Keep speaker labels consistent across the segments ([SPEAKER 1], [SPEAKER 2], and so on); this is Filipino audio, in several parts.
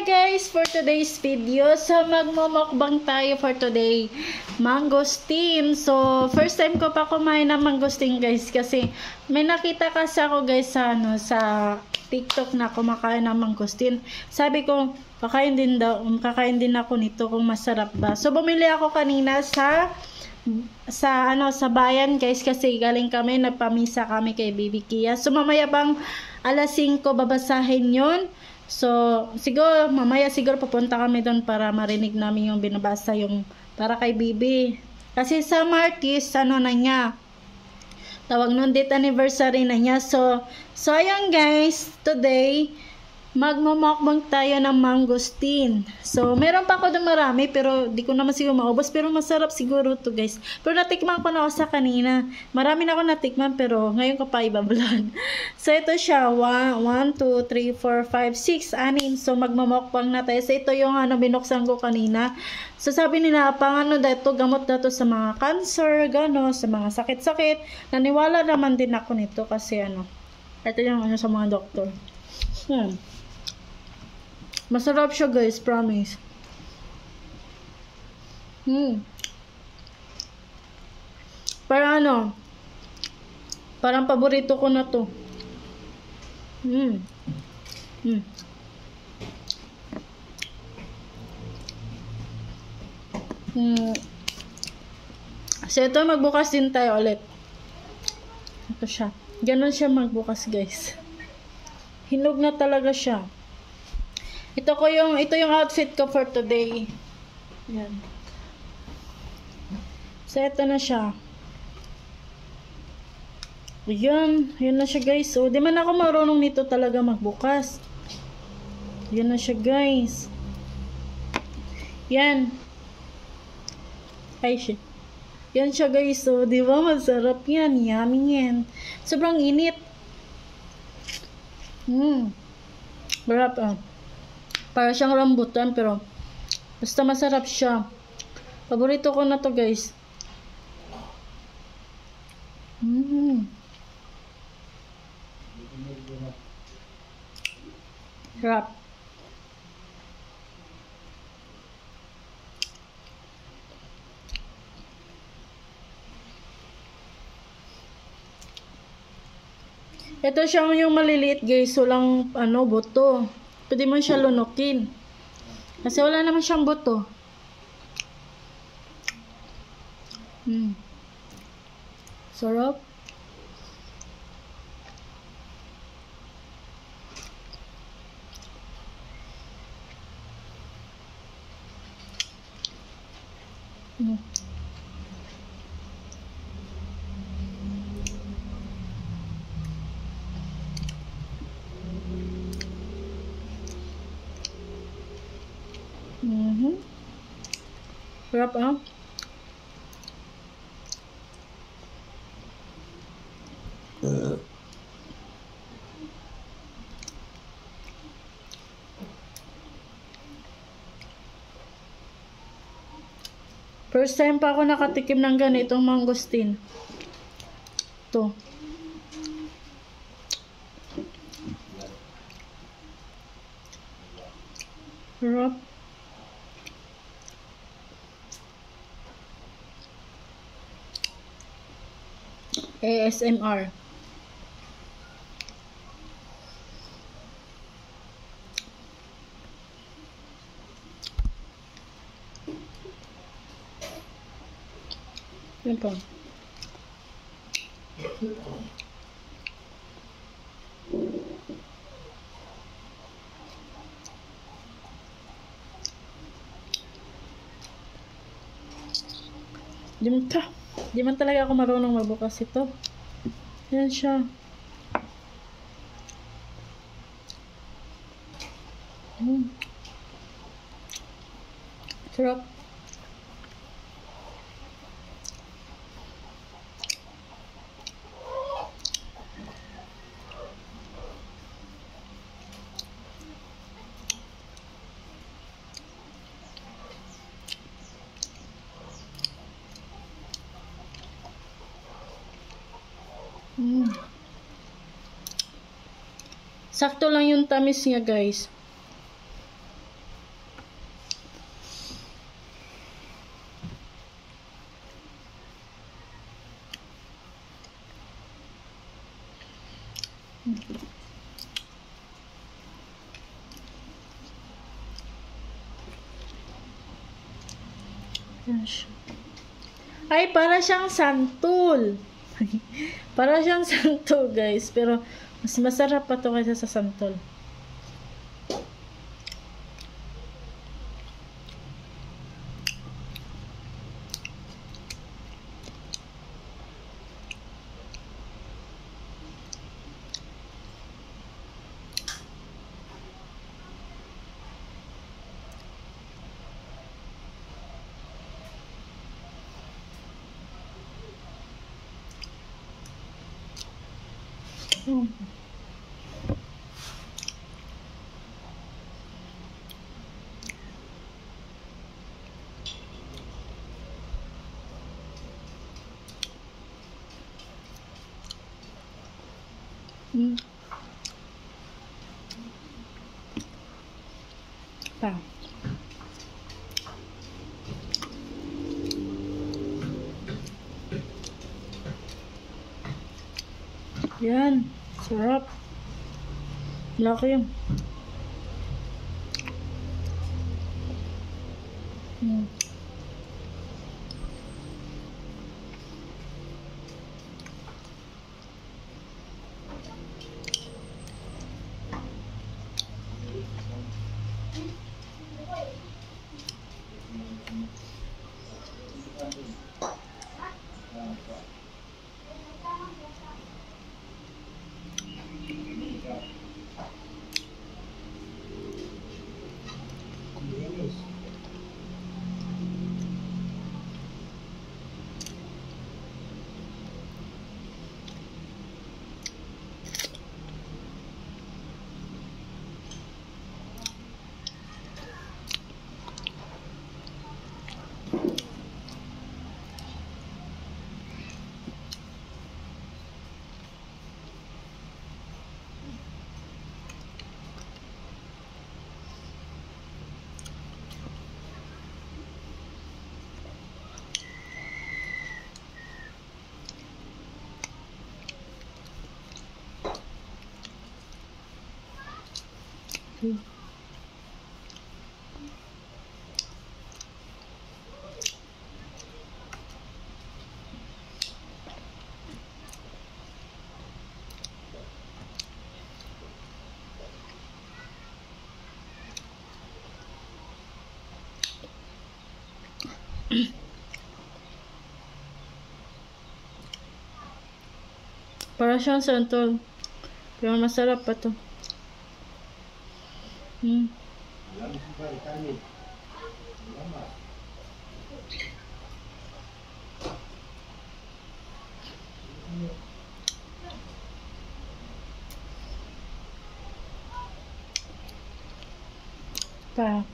[SPEAKER 1] guys, for today's video, so magmumukbang tayo for today, mangosteen. So first time ko pa kumain ng mangosteen guys, kasi may nakita kasi ako guys sa TikTok na kumakain ng mangosteen. Sabi ko, kakain din ako nito kung masarap ba. So bumili ako kanina sa bayan guys, kasi galing kami, nagpamisa kami kay Baby Kia. So mamaya bang alas 5 babasahin yun. So mamaya siguro papunta kami doon para marinig namin yung binabasa yung para kay Bibi. Kasi sa Martis, na niya, tawag nun, date anniversary na niya. So ayun guys, today magmumukbang tayo ng mangosteen. So meron pa ako doon marami, pero di ko naman siguro maubos, pero masarap siguro to guys. Pero natikman ko na ako sa kanina, marami na ako natikman, pero ngayon ko pa iba-vlog. So ito siya, 1, 2, 3, 4, 5, 6, 6. So magmumukbang na tayo. So ito yung binuksan ko kanina. So sabi nila, gamot na to sa mga cancer, sa mga sakit-sakit. Naniwala naman din ako nito kasi ito yung sa mga doktor. Masarap siya guys, promise. Parang paborito ko na to. So ito, magbukas din tayo ulit. Ito siya. Ganon siya magbukas guys. Hinog na talaga siya. Ito yung outfit ko for today. Yan. So ito na siya. Yan na siya guys. So di man ako marunong nito talaga magbukas. Yan na siya guys. Yan. Ay shit. Yan siya guys. So di ba masarap yan. Yummy yan. Sobrang init. Marap para siyang rambutan, pero basta masarap siya. Paborito ko na to guys. Sarap. Ito siya yung maliliit guys, walang buto. Pwede mo siya lunukin. Kasi wala naman siyang buto. Sarap. Sarap First time pa ako nakatikim ng ganitong mangosteen. Ito. Sarap. ASMR. Yan po. Di man talaga ako marunong magbukas ito. Yan siya. Sarap. Sakto lang yung tamis niya guys. Yan siya. Ay, para siyang santol. Para siyang santol, guys. Pero, mas masarap pa to kaysa sa santol. Pa. Yan. Sarap. Laki yun. Para siyang santol. Pero masarap pa to. Pa.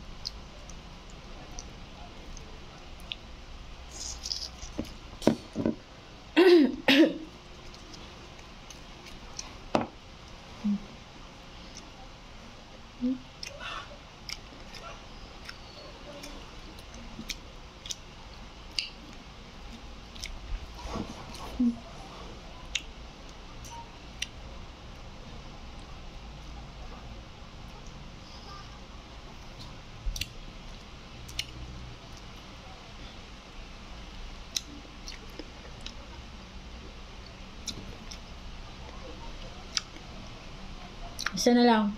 [SPEAKER 1] Isa na lang.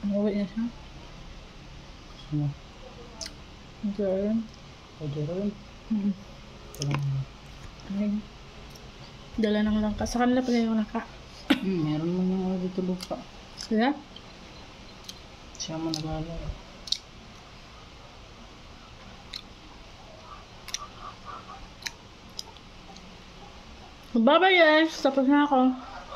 [SPEAKER 1] Uwi na siya.
[SPEAKER 2] Ano?
[SPEAKER 1] Diyan.
[SPEAKER 2] Pwede rin.
[SPEAKER 1] Ay. Dala ng langka. Sa kanila pala yung langka.
[SPEAKER 2] Meron mo yung mga dito lupa.
[SPEAKER 1] Sila?
[SPEAKER 2] Siya mo naglalaro.
[SPEAKER 1] Bye-bye guys. Tapos na ako.